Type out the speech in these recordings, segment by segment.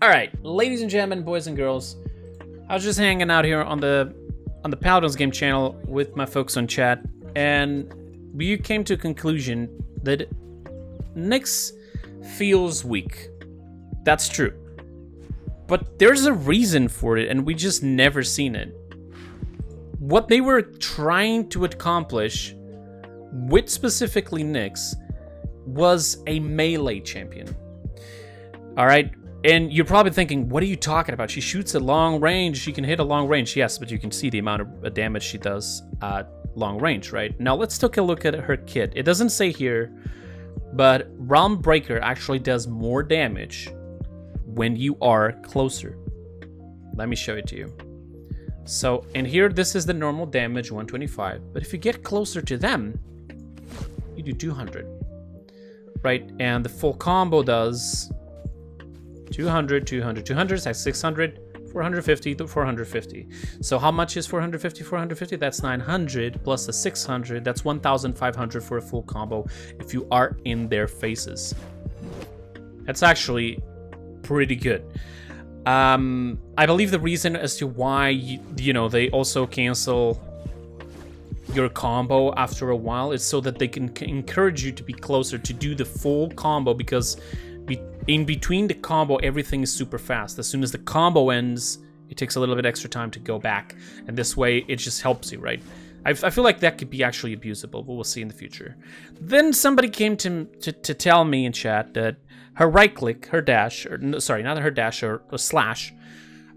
All right, ladies and gentlemen, boys and girls, I was just hanging out here on the Paladins game channel with my folks on chat, and we came to a conclusion that NYX feels weak. That's true. But there's a reason for it, and we just never seen it. What they were trying to accomplish with specifically NYX was a melee champion. All right, and you're probably thinking, what are you talking about? She shoots at long range, she can hit a long range. Yes, but you can see the amount of damage she does at long range, right? Now let's take a look at her kit. It doesn't say here, but Realm Breaker actually does more damage when you are closer. Let me show it to you. So in here, this is the normal damage, 125. But if you get closer to them, you do 200, right? And the full combo does 200, 200, 200, that's 600, 450 to 450. So how much is 450, 450? That's 900 plus the 600. That's 1,500 for a full combo if you are in their faces. That's actually pretty good. I believe the reason as to why, you know, they also cancel your combo after a while is so that they can encourage you to be closer to do the full combo, because in between the combo, everything is super fast. As soon as the combo ends, it takes a little bit extra time to go back. And this way, it just helps you, right? I feel like that could be actually abusable, but we'll see in the future. Then somebody came to tell me in chat that her right click, her dash, or no, sorry, not her dash, or slash,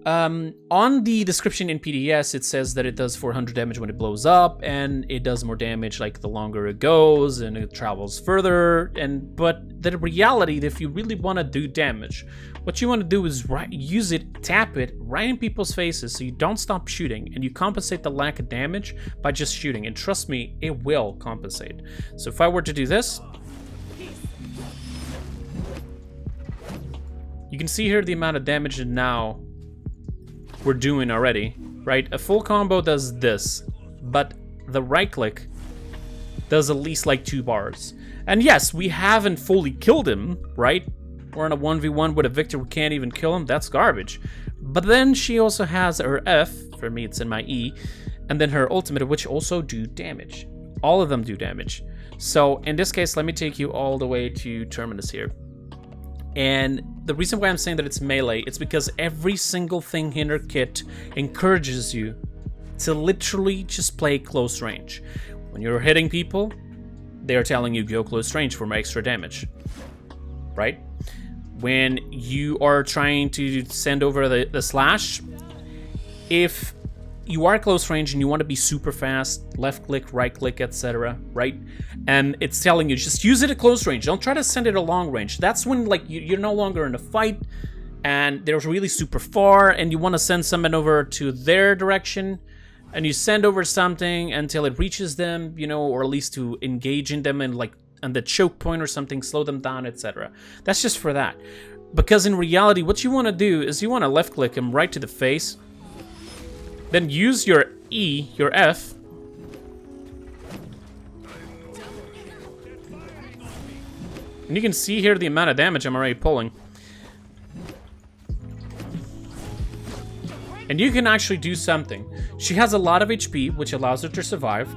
on the description in PDS, it says that it does 400 damage when it blows up, and it does more damage like the longer it goes, and it travels further. But the reality, if you really want to do damage, what you want to do is use it, tap it right in people's faces so you don't stop shooting, and you compensate the lack of damage by just shooting. And trust me, it will compensate. So if I were to do this, you can see here the amount of damage that now we're doing already, right? A full combo does this, but the right click does at least like 2 bars. And yes, we haven't fully killed him, right? We're in a 1v1 with a Victor, we can't even kill him. That's garbage. But then she also has her F, for me it's in my E, and then her ultimate, which also do damage. All of them do damage. So in this case, let me take you all the way to Terminus here. And the reason why I'm saying that it's melee, it's because every single thing in her kit encourages you to literally just play close range. When you're hitting people, they're telling you go close range for my extra damage, right? When you are trying to send over the slash, if you are close range and you want to be super fast, left click, right click, etc., right? And it's telling you just use it at close range. Don't try to send it at long range. That's when like you're no longer in a fight and they're really super far and you want to send someone over to their direction, and you send over something until it reaches them, you know, or at least to engage in them and like on the choke point or something, slow them down, etc. That's just for that. Because in reality, what you want to do is you want to left click him right to the face. Then use your E, your F, and you can see here the amount of damage I'm already pulling. And you can actually do something. She has a lot of HP, which allows her to survive.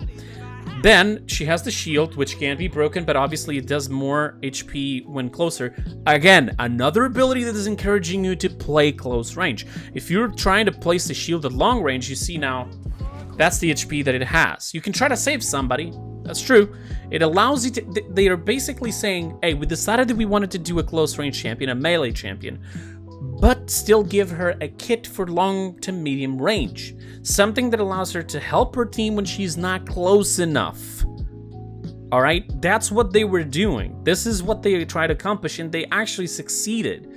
Then she has the shield, which can be broken, but obviously it does more HP when closer. Again, another ability that is encouraging you to play close range. If you're trying to place the shield at long range, you see now, that's the HP that it has. You can try to save somebody, that's true. It allows you to, they are basically saying, hey, we decided that we wanted to do a close range champion, a melee champion, but still give her a kit for long to medium range. Something that allows her to help her team when she's not close enough. All right, that's what they were doing. This is what they tried to accomplish, and they actually succeeded.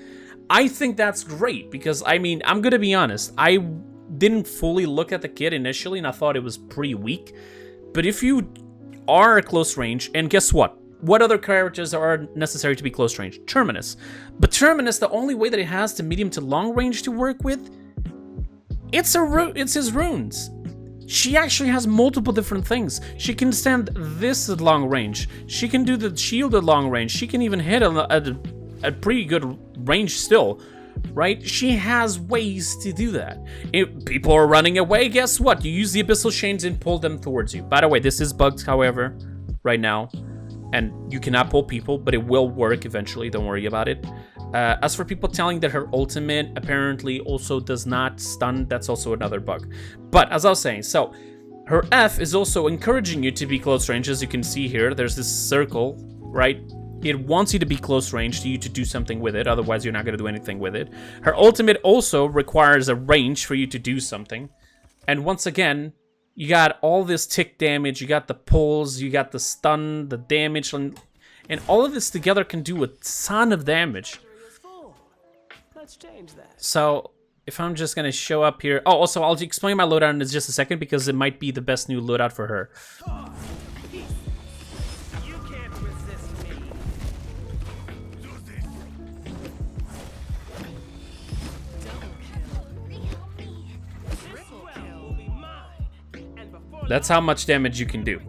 I think that's great because, I mean, I'm gonna be honest, I didn't fully look at the kit initially and I thought it was pretty weak. But if you are a close range, and guess what? What other characters are necessary to be close range? Terminus. But Terminus, the only way that it has to medium to long range to work with, it's his runes. She actually has multiple different things. She can stand this at long range. She can do the shield at long range. She can even hit a pretty good range still. right? She has ways to do that. If people are running away, guess what? You use the Abyssal Chains and pull them towards you. By the way, this is bugged, however, right now. And you cannot pull people, but it will work eventually. Don't worry about it. As for people telling that her ultimate apparently also does not stun, that's also another bug. But as I was saying, so her F is also encouraging you to be close range. As you can see here, there's this circle, right? It wants you to be close range to you to do something with it. Otherwise, you're not going to do anything with it. Her ultimate also requires a range for you to do something. And once again, you got all this tick damage. You got the pulls. You got the stun, the damage. And all of this together can do a ton of damage. Let's change that. So if I'm just going to show up here. Oh, also, I'll explain my loadout in just a second because it might be the best new loadout for her. That's how much damage you can do.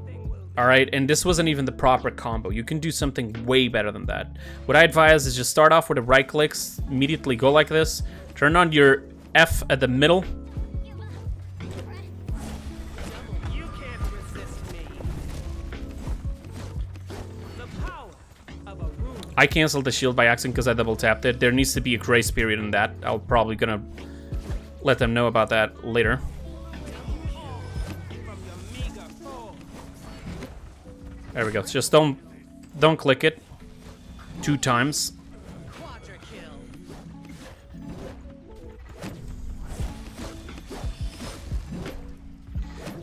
Alright, and this wasn't even the proper combo. You can do something way better than that. What I advise is just start off with the right clicks, immediately go like this, turn on your F at the middle. I canceled the shield by accident because I double tapped it. There needs to be a grace period in that. I'll probably gonna let them know about that later. There we go. Just don't click it 2 times.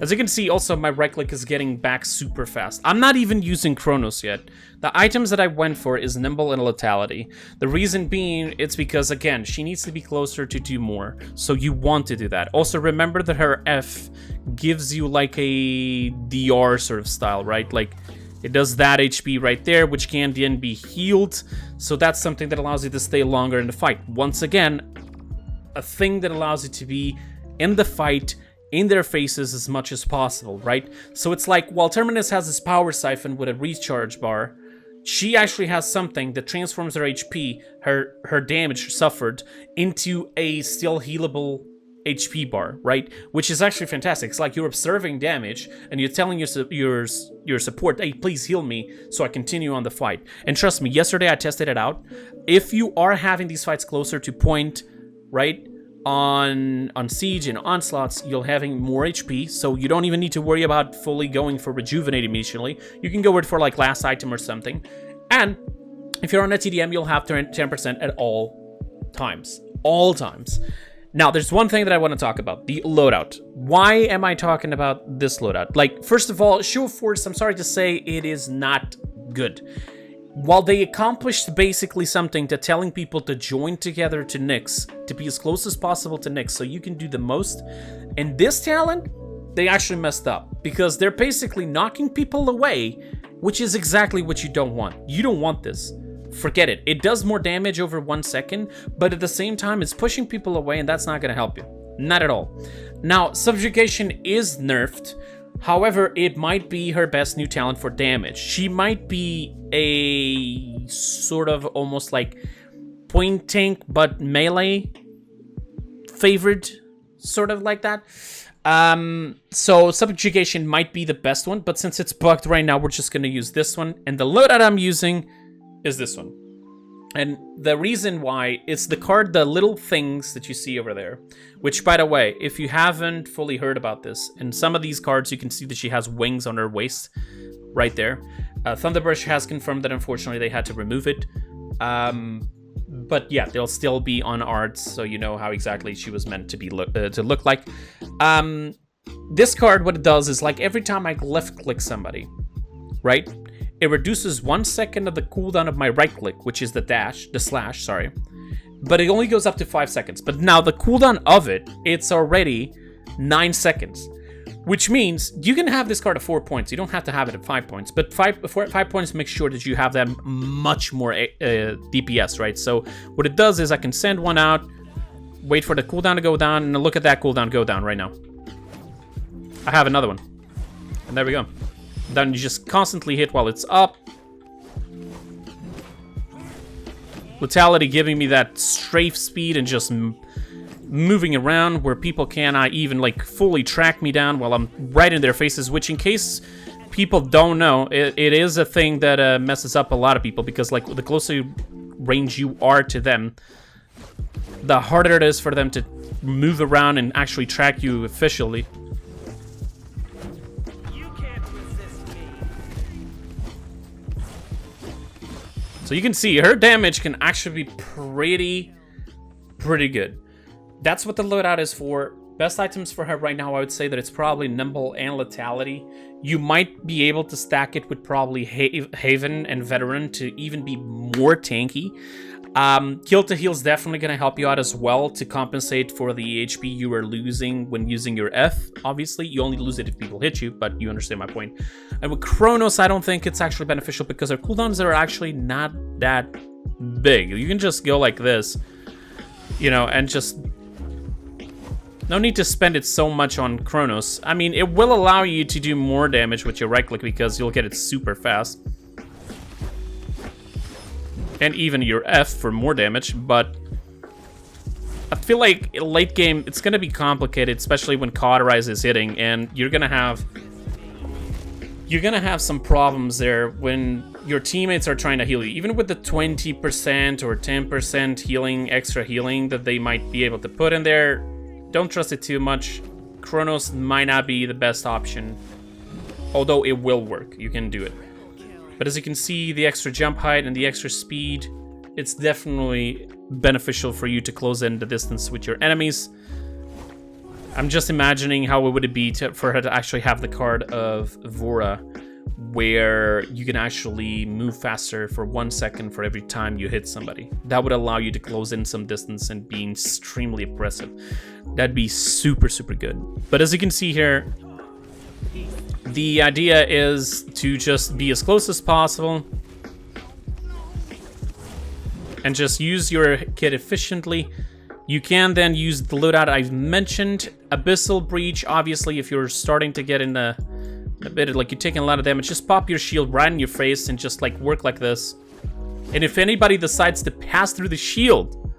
As you can see, also my right click is getting back super fast. I'm not even using Chronos yet. The items that I went for is Nimble and Lethality. The reason being, it's because, again, she needs to be closer to do more. So you want to do that. Also, remember that her F gives you like a DR sort of style, right? Like, it does that HP right there, which can then be healed. So that's something that allows you to stay longer in the fight. Once again, a thing that allows you to be in the fight, in their faces as much as possible, right? So it's like, while Terminus has this power siphon with a recharge bar, she actually has something that transforms her HP, her damage suffered, into a still healable HP bar, right? Which is actually fantastic. It's like you're observing damage and you're telling your support, hey, please heal me so I continue on the fight. And trust me, yesterday I tested it out. If you are having these fights closer to point, right, on Siege and Onslaughts, you're having more HP, so you don't even need to worry about fully going for Rejuvenate immediately. You can go with for like last item or something. And if you're on a TDM, you'll have 10% at all times. All times. Now, there's one thing that I want to talk about, the loadout. Why am I talking about this loadout? Like, first of all, Show of Force, I'm sorry to say, it is not good. While they accomplished basically something to telling people to join together to NYX, to be as close as possible to NYX so you can do the most, in this talent, they actually messed up. Because they're basically knocking people away, which is exactly what you don't want. You don't want this. Forget it. It does more damage over 1 second, but at the same time, it's pushing people away, and that's not going to help you. Not at all. Now, Subjugation is nerfed. However, it might be her best new talent for damage. She might be a sort of almost like point tank, but melee favored, sort of like that. So Subjugation might be the best one, but since it's bugged right now, we're just going to use this one. And the loadout I'm using is this one. And the reason why, it's the card, the little things that you see over there, which, by the way, if you haven't fully heard about this, in some of these cards you can see that she has wings on her waist right there. Thunderbrush has confirmed that unfortunately they had to remove it. But yeah, they'll still be on arts, so you know how exactly she was meant to be to look like. This card, what it does is, like, every time I left click somebody, right? It reduces 1 second of the cooldown of my right click, which is the slash, sorry. But it only goes up to 5 seconds. But now the cooldown of it's already 9 seconds. Which means you can have this card at 4 points. You don't have to have it at 5 points. But 5 points makes sure that you have that much more DPS, right? So what it does is I can send one out, wait for the cooldown to go down, and look at that cooldown go down right now. I have another one. And there we go. Then you just constantly hit while it's up. Lethality giving me that strafe speed and just moving around where people cannot even like fully track me down while I'm right in their faces, which in case people don't know, it is a thing that messes up a lot of people, because like the closer range you are to them, the harder it is for them to move around and actually track you efficiently. You can't resist me. So you can see her damage can actually be pretty good. That's what the loadout is for. Best items for her right now, I would say that it's probably Nimble and Lethality. You might be able to stack it with probably Haven and Veteran to even be more tanky. Kill to Heal is definitely going to help you out as well to compensate for the HP you are losing when using your F. Obviously, you only lose it if people hit you, but you understand my point. And with Kronos, I don't think it's actually beneficial because her cooldowns are actually not that big. You can just go like this, you know, and just... No need to spend it so much on Kronos. I mean, it will allow you to do more damage with your right click because you'll get it super fast. And even your F for more damage, but I feel like late game, it's going to be complicated, especially when Cauterize is hitting, and you're going to have some problems there when your teammates are trying to heal you. Even with the 20% or 10% healing, extra healing that they might be able to put in there, don't trust it too much. Kronos might not be the best option, although it will work. You can do it. But as you can see, the extra jump height and the extra speed, it's definitely beneficial for you to close in the distance with your enemies. I'm just imagining how it would be for her to actually have the card of Vora, where you can actually move faster for 1 second for every time you hit somebody. That would allow you to close in some distance and be extremely aggressive. That'd be super, super good. But as you can see here, the idea is to just be as close as possible and just use your kit efficiently. You can then use the loadout I've mentioned. Abyssal Breach, obviously, if you're starting to get in a bit like you're taking a lot of damage, just pop your shield right in your face and just like work like this. And if anybody decides to pass through the shield,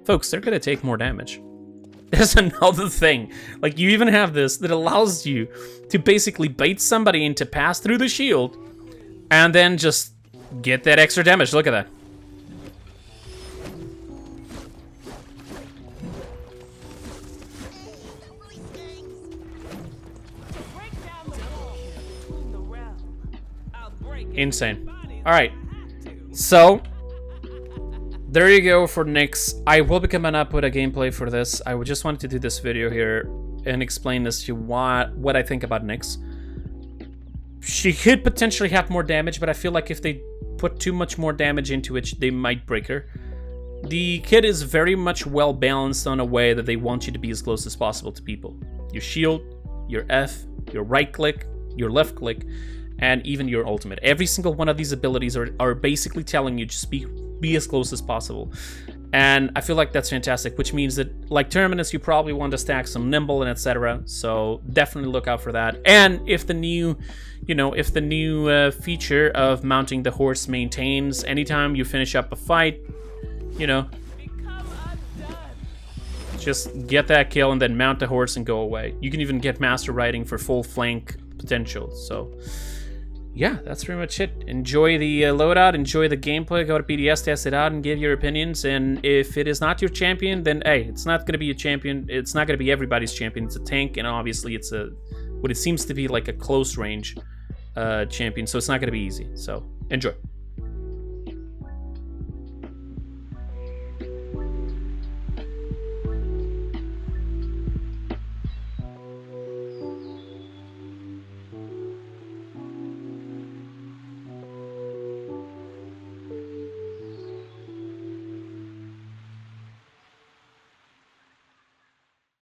folks, they're gonna take more damage. There's another thing. Like, you even have this that allows you to basically bait somebody in to pass through the shield and then just get that extra damage. Look at that. Insane. Alright. So, there you go for NYX. I will be coming up with a gameplay for this. I just wanted to do this video here and explain this to you what I think about NYX. She could potentially have more damage, but I feel like if they put too much more damage into it, they might break her. The kit is very much well balanced on a way that they want you to be as close as possible to people. Your shield, your F, your right click, your left click, and even your ultimate. Every single one of these abilities are basically telling you just be as close as possible. And I feel like that's fantastic, which means that, like Terminus, you probably want to stack some Nimble and etc. So definitely look out for that. And if the new, feature of mounting the horse maintains, anytime you finish up a fight, just get that kill and then mount the horse and go away. You can even get Master Riding for full flank potential. So yeah, that's pretty much it. Enjoy the loadout, enjoy the gameplay, go to PDS, test it out, and give your opinions. And if it is not your champion, then hey, it's not going to be a champion. It's not going to be everybody's champion. It's a tank, and obviously it's what it seems to be like a close range champion, so it's not going to be easy. So enjoy.